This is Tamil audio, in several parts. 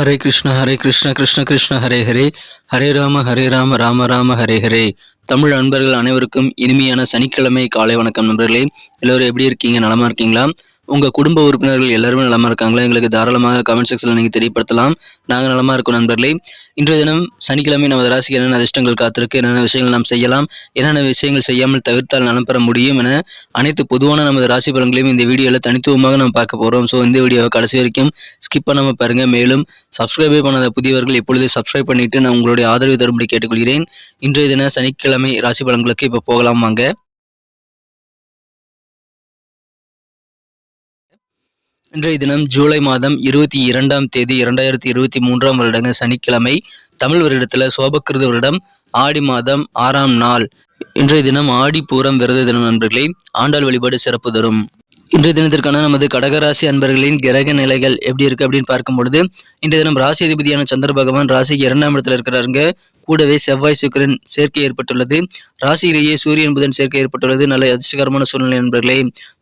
ஹரே கிருஷ்ண கிருஷ்ண கிருஷ்ண ஹரே ஹரே, ஹரே ராம ராம ராம ஹரே ஹரே. தமிழ் நண்பர்கள் அனைவருக்கும் இனிமையான சனிக்கிழமை காலை வணக்கம் நண்பர்களே. எல்லோரும் எப்படி இருக்கீங்க? நலமா இருக்கீங்களா? உங்க குடும்ப உறுப்பினர்கள் எல்லாருமே நலமா இருக்காங்களா? எங்களுக்கு தாராளமாக கமெண்ட் செக்ஷன்ல நீங்க தெரியப்படுத்தலாம். நாங்க நலமா இருக்கோம் நண்பர்களே. இன்றைய தினம் சனிக்கிழமை நமது ராசிக்கு என்னென்ன அதிர்ஷ்டங்கள் காத்திருக்கு, என்னென்ன விஷயங்கள் நாம் செய்யலாம், என்னென்ன விஷயங்கள் செய்யாமல் தவிர்த்தால் நலம் பெற முடியும் என அனைத்து பொதுவான நமது ராசி பலன்களையும் இந்த வீடியோல தனித்துவமாக நம்ம பார்க்க போறோம். ஸோ இந்த வீடியோவை கடைசி வரைக்கும் ஸ்கிப் பண்ணாம பாருங்க. மேலும் சப்ஸ்கிரைபே பண்ணாத புதியவர்கள் இப்பொழுதே சப்ஸ்கிரைப் பண்ணிட்டு நான் உங்களுடைய ஆதரவு தரும்படி கேட்டுக்கொள்கிறேன். இன்றைய தின சனிக்கிழமை ராசி பலன்களுக்கு இப்ப போகலாம் வாங்க. இன்றைய தினம் ஜூலை மாதம் 22ஆம் தேதி 2023ஆம் வருடங்க சனிக்கிழமை. தமிழ் வருடத்துல சோபக்கிருத வருடம் ஆடி மாதம் 6ஆம் நாள். இன்றைய தினம் ஆடி பூரம் விரத தினம் நண்பர்களே. ஆண்டாள் வழிபாடு சிறப்பு தரும். இன்றைய தினத்திற்கான நமது கடகராசி அன்பர்களின் கிரக நிலைகள் எப்படி இருக்கு அப்படின்னு பார்க்கும் பொழுது, இன்றைய தினம் ராசி அதிபதியான சந்திர பகவான் ராசிக்கு 2ஆம் இடத்துல இருக்கிறாருங்க. கூடவே செவ்வாய் சுக்கிரன் சேர்க்கை ஏற்பட்டுள்ளது. ராசியிலேயே சூரியன் புதன் சேர்க்கை ஏற்பட்டுள்ளது. நல்ல அதிர்ஷ்டகரமான சூழ்நிலை நண்பர்களே.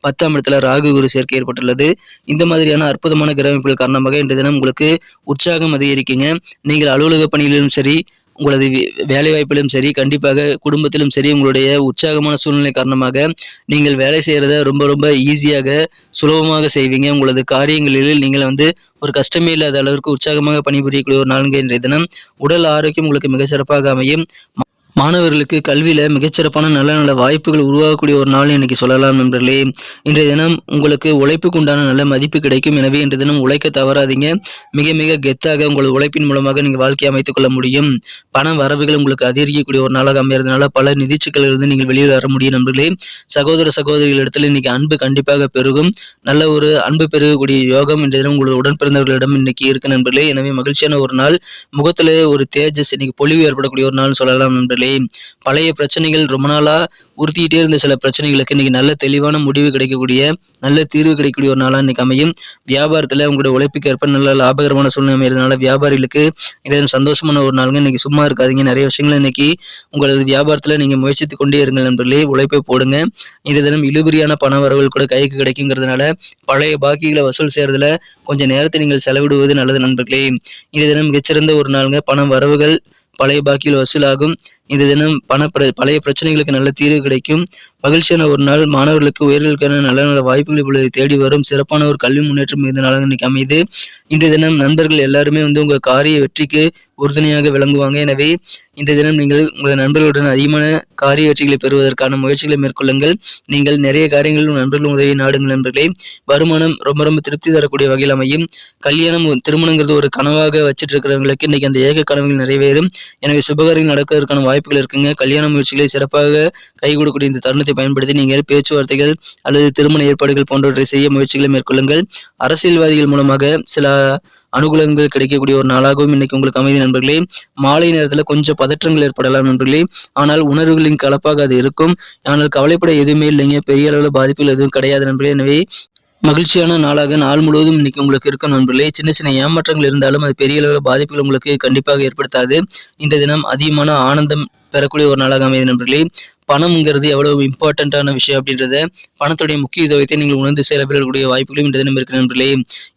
10ஆம் இடத்துல ராகு குரு சேர்க்கை ஏற்பட்டுள்ளது. இந்த மாதிரியான அற்புதமான கிரக அமைப்புகள் காரணமாக இன்றைய தினம் உங்களுக்கு உற்சாகம் அதிகரிக்குங்க. நீங்கள் அலுவலக பணியிலும் சரி, உங்களது வேலை வாய்ப்பிலும் சரி, கண்டிப்பாக குடும்பத்திலும் சரி, உங்களுடைய உற்சாகமான சூழ்நிலை காரணமாக நீங்கள் வேலை செய்யறத ரொம்ப ரொம்ப ஈஸியாக சுலபமாக செய்வீங்க. உங்களது காரியங்களில் நீங்கள் ஒரு கஷ்டமே இல்லாத அளவிற்கு உற்சாகமாக பணிபுரியக்கூடிய ஒரு நான்கு இன்றைய தினம். உடல் ஆரோக்கியம் உங்களுக்கு மிக சிறப்பாக அமையும். மாணவர்களுக்கு கல்வியில மிகச்சிறப்பான நல்ல நல்ல வாய்ப்புகள் உருவாகக்கூடிய ஒரு நாள் இன்னைக்கு சொல்லலாம் நண்பர்களே. இன்றைய தினம் உங்களுக்கு உழைப்புக்கு உண்டான நல்ல மதிப்பு கிடைக்கும். எனவே இன்றைய தினம் உழைக்க தவறாதீங்க. மிக மிக கெத்தாக உங்கள் உழைப்பின் மூலமாக நீங்க வாழ்க்கையை அமைத்துக் கொள்ள முடியும். பண வரவுகள் உங்களுக்கு அதிகரிக்கக்கூடிய ஒரு நாளாக அமைகிறதுனால பல நிதி சிக்கலிலிருந்து நீங்கள் வெளியில் வர முடியும் நண்பர்களே. சகோதர சகோதரிகளிடத்தில் இன்னைக்கு அன்பு கண்டிப்பாக பெருகும். நல்ல ஒரு அன்பு பெருகக்கூடிய யோகம் இன்றைய தினம் உங்களது உடன் பிறந்தவர்களிடம் இன்னைக்கு இருக்கு நண்பர்களே. எனவே மகிழ்ச்சியான ஒரு நாள். முகத்திலே ஒரு தேஜஸ், இன்னைக்கு பொலிவு ஏற்படக்கூடிய ஒரு நாள் சொல்லலாம் நண்பர்களே. பழைய பிரச்சனைகள் ரொம்ப நாளா உறுத்திக்கிட்டே இருந்த சில பிரச்சனைகளுக்கு இன்னைக்கு நல்ல தெளிவான முடிவு கிடைக்கக்கூடிய, நல்ல தீர்வு கிடைக்கக்கூடிய ஒரு நாளா இன்னைக்கு அமையும். வியாபாரத்துல உங்களுடைய உழைப்புக்கு ஏற்ப நல்ல லாபகரமான சூழ்நிலை அமைகிறதுனால வியாபாரிகளுக்கு இன்னைக்கு சந்தோஷமான ஒரு நாளுங்க. இன்னைக்கு சும்மா இருக்காதீங்க. நிறைய விஷயங்கள் இன்னைக்கு உங்களது வியாபாரத்துல நீங்க முயற்சித்து கொண்டே இருங்கள் நண்பர்களே. உழைப்பை போடுங்க. இந்த தினம் இழுபறியான பண வரவுகள் கூட கைக்கு கிடைக்குங்கிறதுனால பழைய பாக்கிகளை வசூல் செய்யறதுல கொஞ்சம் நேரத்தை நீங்கள் செலவிடுவது நல்லது நண்பர்களே. இந்த தினம் மிகச்சிறந்த ஒரு நாளுங்க. பண வரவுகள் பழைய பாக்கியில் வசூலாகும். இந்த தினம் பழைய பிரச்சனைகளுக்கு நல்ல தீர்வு கிடைக்கும். மகிழ்ச்சியான ஒரு நாள். மாணவர்களுக்கு உயர்களுக்கான நல்ல நல்ல வாய்ப்புகள் இப்பொழுது தேடி வரும். சிறப்பான ஒரு கல்வி முன்னேற்றம் இந்த நாளாக இன்னைக்கு அமையுது. இன்றைய தினம் நண்பர்கள் எல்லாருமே உங்க காரிய வெற்றிக்கு உறுதுணையாக விளங்குவாங்க. எனவே இன்றைய தினம் நீங்கள் உங்கள் நண்பர்களுடன் அதிகமான காரிய வெற்றிகளை பெறுவதற்கான முயற்சிகளை மேற்கொள்ளுங்கள். நீங்கள் நிறைய காரியங்களில் நண்பர்கள் உதவி நாடுங்கள் நண்பர்களே. வருமானம் ரொம்ப ரொம்ப திருப்தி தரக்கூடிய வகையில் அமையும். கல்யாணம் திருமணங்கிறது ஒரு கனவாக வச்சுட்டு இருக்கிறவங்களுக்கு இன்னைக்கு அந்த ஏக கனவுகள் நிறைவேறும். எனவே சுபகாரியங்கள் நடக்கிறதுக்கான வாய்ப்புகள் இருக்குங்க. கல்யாண முயற்சிகளை சிறப்பாக கை கொடுக்கக்கூடிய இந்த தருணத்தை பயன்படுத்தி நீங்கள் பேச்சுவார்த்தைகள் அல்லது திருமண ஏற்பாடுகள் போன்றவற்றை செய்ய முயற்சிகளை மேற்கொள்ளுங்கள். அரசியல்வாதிகள் மூலமாக சில அனுகூலங்கள் கிடைக்கக்கூடிய ஒரு நாளாகவும் இன்னைக்கு உங்களுக்கு அமைதி நண்பர்களே. மாலை நேரத்துல கொஞ்சம் பதற்றங்கள் ஏற்படலாம் நண்பர்களே. ஆனால் உணர்வுகளின் கலப்பாக அது இருக்கும். ஆனால் கவலைப்பட எதுவுமே இல்லைங்க. பெரிய அளவில் பாதிப்புகள் எதுவும் கிடையாது நண்பர்களே. எனவே மகிழ்ச்சியான நாளாக நாள் முழுவதும் இன்னைக்கு உங்களுக்கு இருக்கும் நண்பர்களே. சின்ன சின்ன ஏமாற்றங்கள் இருந்தாலும் அது பெரிய அளவில் பாதிப்புகள் உங்களுக்கு கண்டிப்பாக ஏற்படுத்தாது. இன்றைய தினம் அதிகமான ஆனந்தம் பெறக்கூடிய ஒரு நாளாக அமைது நண்பர்களே. பணம்ங்கிறது எவ்வளவு இம்பார்ட்டன்டான விஷயம் அப்படின்றத, பணத்துடைய முக்கியத்துவத்தை நீங்கள் உணர்ந்து செயல்படக்கூடிய வாய்ப்புகளும் இந்த தினம் இருக்கு நண்பர்களே.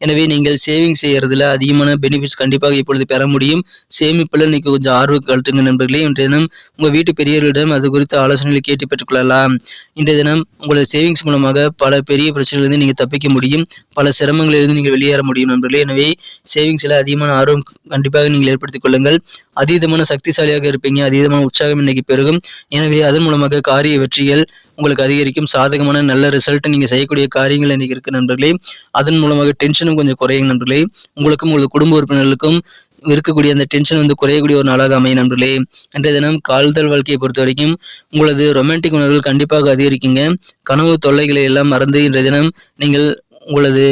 எனவே நீங்கள் சேவிங் செய்யறதுல அதிகமான பெனிஃபிட்ஸ் கண்டிப்பாக இப்பொழுது பெற முடியும். சேமிப்புல இன்னைக்கு கொஞ்சம் ஆர்வம் கழட்டுங்க நண்பர்களே. இன்றைய தினம் உங்க வீட்டு பெரியவர்களிடம் அது குறித்த ஆலோசனைகளை கேட்டு பெற்றுக்கொள்ளலாம். இன்றைய தினம் உங்களது சேவிங்ஸ் மூலமாக பல பெரிய பிரச்சனைகளிலிருந்து நீங்க தப்பிக்க முடியும். பல சிரமங்களிலிருந்து நீங்கள் வெளியேற முடியும் நண்பர்களே. எனவே சேவிங்ஸ்ல அதிகமான ஆர்வம் கண்டிப்பாக நீங்கள் ஏற்படுத்திக் கொள்ளுங்கள். அதீதமான சக்திசாலியாக இருப்பீங்க. அதீதமான உற்சாகம் இன்னைக்கு பெருகும். எனவே அதன் மூலமாக காரிய வெற்றிகள் உங்களுக்கு அதிகரிக்கும். சாதகமான நல்ல ரிசல்ட் நீங்க செய்யக்கூடிய காரியங்கள் இன்னைக்கு இருக்கு நண்பர்களே. அதன் மூலமாக டென்ஷனும் கொஞ்சம் குறையும் நண்பர்களே. உங்களுக்கும் உங்களது குடும்ப உறுப்பினர்களுக்கும் இருக்கக்கூடிய அந்த டென்ஷன் குறையக்கூடிய ஒரு நாளாக அமையும் நண்பர்களே. இன்றைய தினம் காதல் வாழ்க்கையை பொறுத்த வரைக்கும் உங்களது ரொமான்டிக் உணர்வுகள் கண்டிப்பாக அதிகரிக்குங்க. கனவு தொல்லைகளை எல்லாம் மறந்து இன்றைய தினம் நீங்கள் உங்களது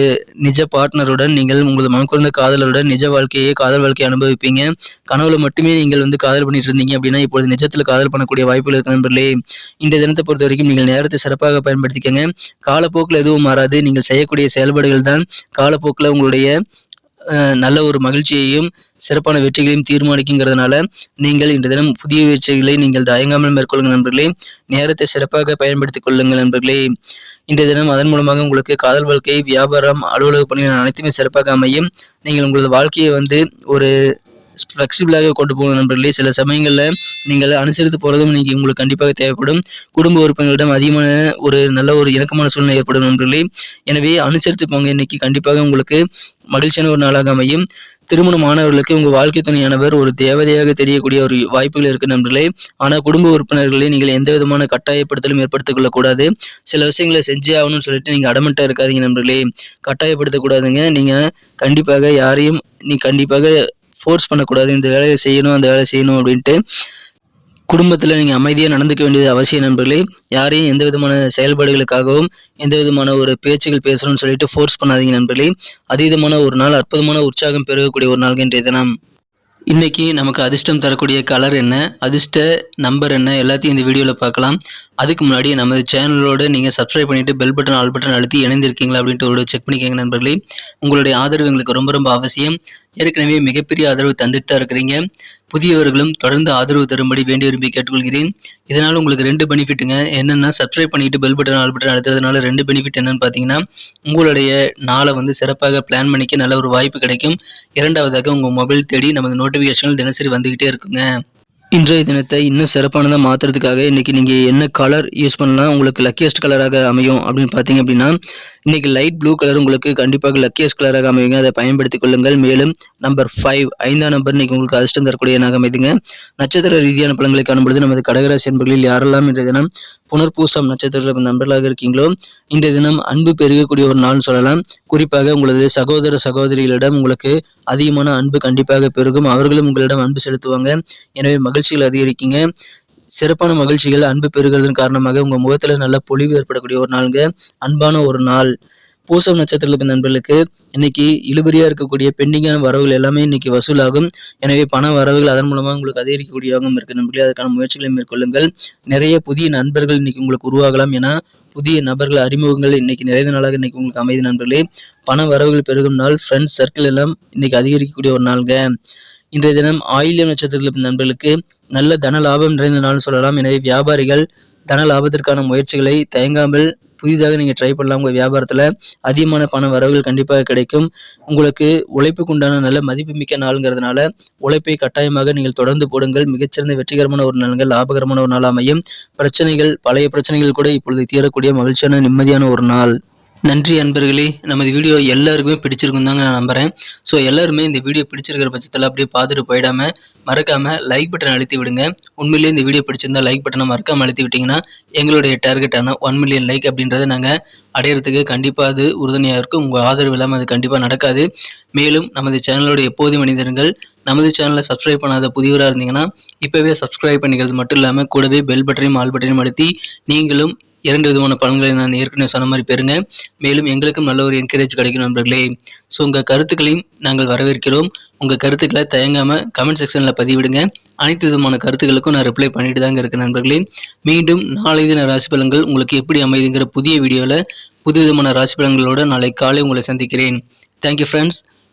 நிஜ பார்ட்னருடன், நீங்கள் உங்களது மனக்குறந்த காதலருடன் நிஜ வாழ்க்கையை காதல் வாழ்க்கையை அனுபவிப்பீங்க. கனவுல மட்டுமே நீங்கள் காதல் பண்ணிட்டு இருந்தீங்க அப்படின்னா இப்பொழுது நிஜத்தில் காதல் பண்ணக்கூடிய வாய்ப்புகள் இருக்கு நண்பர்களே. இந்த தினத்தை பொறுத்த வரைக்கும் நீங்கள் நேரத்தை சிறப்பாக பயன்படுத்திக்கங்க. காலப்போக்கில் எதுவும் மாறாது. நீங்கள் செய்யக்கூடிய செயல்பாடுகள் தான் காலப்போக்கில் உங்களுடைய நல்ல ஒரு மகிழ்ச்சியையும் சிறப்பான வெற்றிகளையும் தீர்மானிக்குங்கிறதுனால நீங்கள் இன்று தினம் புதிய முயற்சிகளை நீங்கள் தயங்காமல் மேற்கொள்ளுங்கள் நண்பர்களே. நேரத்தை சிறப்பாக பயன்படுத்திக் கொள்ளுங்கள் நண்பர்களே. இன்றைய தினம் அதன் மூலமாக உங்களுக்கு காதல் வாழ்க்கை, வியாபாரம், அலுவலக பணிகள் அனைத்துமே சிறப்பாக அமையும். நீங்கள் உங்களது வாழ்க்கையை ஒரு ஃப்ளெக்சிபிளாக கொண்டு போகணும் நண்பர்களே. சில சமயங்களில் நீங்கள் அனுசரித்து போகிறதும் இன்னைக்கு உங்களுக்கு கண்டிப்பாக தேவைப்படும். குடும்ப உறுப்பினர்களிடம் அதிகமான நல்ல ஒரு இணக்கமான சூழ்நிலை ஏற்படும் நண்பர்களே. எனவே அனுசரித்து போங்க. இன்னைக்கு கண்டிப்பாக உங்களுக்கு மகிழ்ச்சியான ஒரு நாளாக அமையும். திருமணமானவர்களுக்கு உங்கள் வாழ்க்கை துணையானவர் ஒரு தேவதையாக தெரியக்கூடிய ஒரு வாய்ப்புகள் இருக்கு நண்பர்களே. ஆனால் குடும்ப உறுப்பினர்களை நீங்கள் எந்த விதமான கட்டாயப்படுத்தலும் ஏற்படுத்திக் கொள்ளக்கூடாது. சில விஷயங்களை செஞ்சே ஆகணும்னு சொல்லிட்டு நீங்கள் அடமெண்ட்டாக இருக்காதீங்க நண்பர்களே. கட்டாயப்படுத்தக்கூடாதுங்க. நீங்கள் கண்டிப்பாக யாரையும் கண்டிப்பாக ஃபோர்ஸ் பண்ணக்கூடாது. இந்த வேலையை செய்யணும், அந்த வேலையை செய்யணும் அப்படின்ட்டு. குடும்பத்தில் நீங்கள் அமைதியாக நடந்துக்க வேண்டியது அவசியம் நண்பர்களே. யாரையும் எந்த விதமான செயல்பாடுகளுக்காகவும் எந்த விதமான ஒரு பேச்சுகள் பேசணும்னு சொல்லிட்டு ஃபோர்ஸ் பண்ணாதீங்க நண்பர்களே. அதீதமான ஒரு நாள், அற்புதமான உற்சாகம் பெருகக்கூடிய ஒரு நாள் இன்றைய தினம். இன்னைக்கு நமக்கு அதிர்ஷ்டம் தரக்கூடிய கலர் என்ன, அதிர்ஷ்ட நம்பர் என்ன, எல்லாத்தையும் இந்த வீடியோவில் பார்க்கலாம். அதுக்கு முன்னாடி நமது சேனலோட நீங்கள் சப்ஸ்கிரைப் பண்ணிட்டு பெல் பட்டன், ஆல் பட்டன் அழுத்தி இணைந்திருக்கீங்களா அப்படின்ட்டு ஒரு செக் பண்ணிக்கோங்க நண்பர்களே. உங்களுடைய ஆதரவு எங்களுக்கு ரொம்ப ரொம்ப அவசியம். ஏற்கனவே மிகப்பெரிய ஆதரவு தந்துட்டு தான் இருக்கிறீங்க. புதியவர்களும் தொடர்ந்து ஆதரவு தரும்படி வேண்டி விரும்பி கேட்டுக்கொள்கிறேன். இதனால் உங்களுக்கு 2 பெனிஃபிட்டுங்க. என்னென்னா, சப்ஸ்கிரைப் பண்ணிட்டு பெல் பட்டன், ஆல் பட்டன் அழுத்துறதுனால 2 பெனிஃபிட் என்னன்னு பார்த்தீங்கன்னா, உங்களுடைய நாளை சிறப்பாக பிளான் பண்ணிக்க நல்ல ஒரு வாய்ப்பு கிடைக்கும். இரண்டாவதாக உங்கள் மொபைல் தேடி நமது நோட்டிஃபிகேஷன்கள் தினசரி வந்துக்கிட்டே இருக்குங்க. இன்றைய தினத்தை இன்னும் சிறப்பானதாக மாற்றுறதுக்காக இன்றைக்கி நீங்கள் என்ன கலர் யூஸ் பண்ணலாம் உங்களுக்கு லக்கியஸ்ட் கலராக அமையும் அப்படின்னு பார்த்தீங்க அப்படின்னா, இன்றைக்கி லைட் ப்ளூ கலர் உங்களுக்கு கண்டிப்பாக லக்கியஸ்ட் கலராக அமையுங்க. அதை பயன்படுத்திக் கொள்ளுங்கள். மேலும் நம்பர் 5, 5ஆம் நம்பர் இன்றைக்கி உங்களுக்கு அதிர்ஷ்டம் தரக்கூடிய எண்ணாக அமைதுங்க. நட்சத்திர ரீதியான பலன்களை காணும்பொழுது நமது கடகராசி என்பர்களில் யாரெல்லாம் இன்றைய தினம் புனர்பூசம் நட்சத்திரத்தில் நண்பர்களாக இருக்கீங்களோ, இன்றைய தினம் அன்பு பெருகக்கூடிய ஒரு நாள்னு சொல்லலாம். குறிப்பாக உங்களது சகோதர சகோதரிகளிடம் உங்களுக்கு அதிகமான அன்பு கண்டிப்பாக பெருகும். அவர்களும் உங்களிடம் அன்பு செலுத்துவாங்க. எனவே மகிழ்ச்சிகள் அதிகரிக்குங்க. சிறப்பான மகிழ்ச்சிகள், அன்பு பெருகிறதன் காரணமாக உங்கள் முகத்தில் நல்ல பொலிவு ஏற்படக்கூடிய ஒரு நாளுங்க. அன்பான ஒரு நாள். பூசம் நட்சத்திரத்தில் நண்பர்களுக்கு இன்னைக்கு இழுபறியாக இருக்கக்கூடிய பெண்டிங்கான வரவுகள் எல்லாமே இன்னைக்கு வசூலாகும். எனவே பண வரவுகள் அதன் மூலமாக உங்களுக்கு அதிகரிக்கக்கூடிய யோகம் இருக்கு நண்பர்களே. அதற்கான முயற்சிகளை மேற்கொள்ளுங்கள். நிறைய புதிய நண்பர்கள் இன்னைக்கு உங்களுக்கு உருவாகலாம். ஏன்னா புதிய நபர்கள் அறிமுகங்கள் இன்னைக்கு நிறைய நாளாக இன்னைக்கு உங்களுக்கு அமைதி நண்பர்களே. பண வரவுகள் பெருகும் நாள். ஃப்ரெண்ட்ஸ் சர்க்கிள் எல்லாம் இன்னைக்கு அதிகரிக்கக்கூடிய ஒரு நாளுங்க. இன்றைய தினம் ஆயில்யம் நட்சத்திரத்தில் நண்பர்களுக்கு நல்ல தன லாபம் நிறைந்த நாள் சொல்லலாம். எனவே வியாபாரிகள் தன லாபத்திற்கான முயற்சிகளை தயங்காமல் புதிதாக நீங்கள் ட்ரை பண்ணலாம். உங்கள் வியாபாரத்தில் அதிகமான பண வரவுகள் கண்டிப்பாக கிடைக்கும். உங்களுக்கு உழைப்புக்கு உண்டான நல்ல மதிப்புமிக்க நாளுங்கிறதுனால உழைப்பை கட்டாயமாக நீங்கள் தொடர்ந்து போடுங்கள். மிகச்சிறந்த வெற்றிகரமான ஒரு நாள்கள், லாபகரமான ஒரு நாள் அமையும். பழைய பிரச்சனைகள் கூட இப்பொழுது தீரக்கூடிய மகிழ்ச்சியான நிம்மதியான ஒரு நாள். நன்றி அன்பர்களே. நமது வீடியோ எல்லாருக்குமே பிடிச்சிருக்கும் தாங்க நான் நம்புகிறேன். ஸோ எல்லாருமே இந்த வீடியோ பிடிச்சிருக்கிற பட்சத்தில் அப்படியே பார்த்துட்டு போயிடாமல் மறக்காமல் லைக் பட்டன் அழுத்தி விடுங்க. உண்மையிலேயே இந்த வீடியோ பிடிச்சிருந்தா லைக் பட்டனை மறக்காமல் அழுத்தி விட்டிங்கன்னா எங்களுடைய டார்கெட்டான 1 மில்லியன் லைக் அப்படின்றத நாங்கள் அடையிறதுக்கு கண்டிப்பாக அது உறுதுணையாக இருக்கும். உங்கள் ஆதரவு இல்லாமல் அது கண்டிப்பாக நடக்காது. மேலும் நமது சேனலோட எப்போதும் மனிதர்கள் நமது சேனலை சப்ஸ்கிரைப் பண்ணாத புதியவராக இருந்தீங்கன்னா இப்போவே சப்ஸ்கிரைப் பண்ணிக்கிறது மட்டும் இல்லாமல் கூடவே பெல் பட்டனையும் ஆல் பட்டனையும் அழுத்தி நீங்களும் 2 விதமான பலன்களை நான் ஏற்கனவே சொன்ன மாதிரி பெறுங்க. மேலும் எங்களுக்கும் நல்ல ஒரு என்கரேஜ் கிடைக்கும் நண்பர்களே. ஸோ உங்கள் கருத்துக்களையும் நாங்கள் வரவேற்கிறோம். உங்கள் கருத்துக்களை தயங்காமல் கமெண்ட் செக்ஷனில் பதிவிடுங்க. அனைத்து விதமான கருத்துக்களுக்கும் நான் ரிப்ளை பண்ணிட்டு தாங்க இருக்கேன் நண்பர்களே. மீண்டும் நாளை தின ராசி பலன்கள் உங்களுக்கு எப்படி அமைதுங்கிற புதிய வீடியோவில் புது விதமான ராசி பலன்களோடு நாளை காலை உங்களை சந்திக்கிறேன். Thank you friends.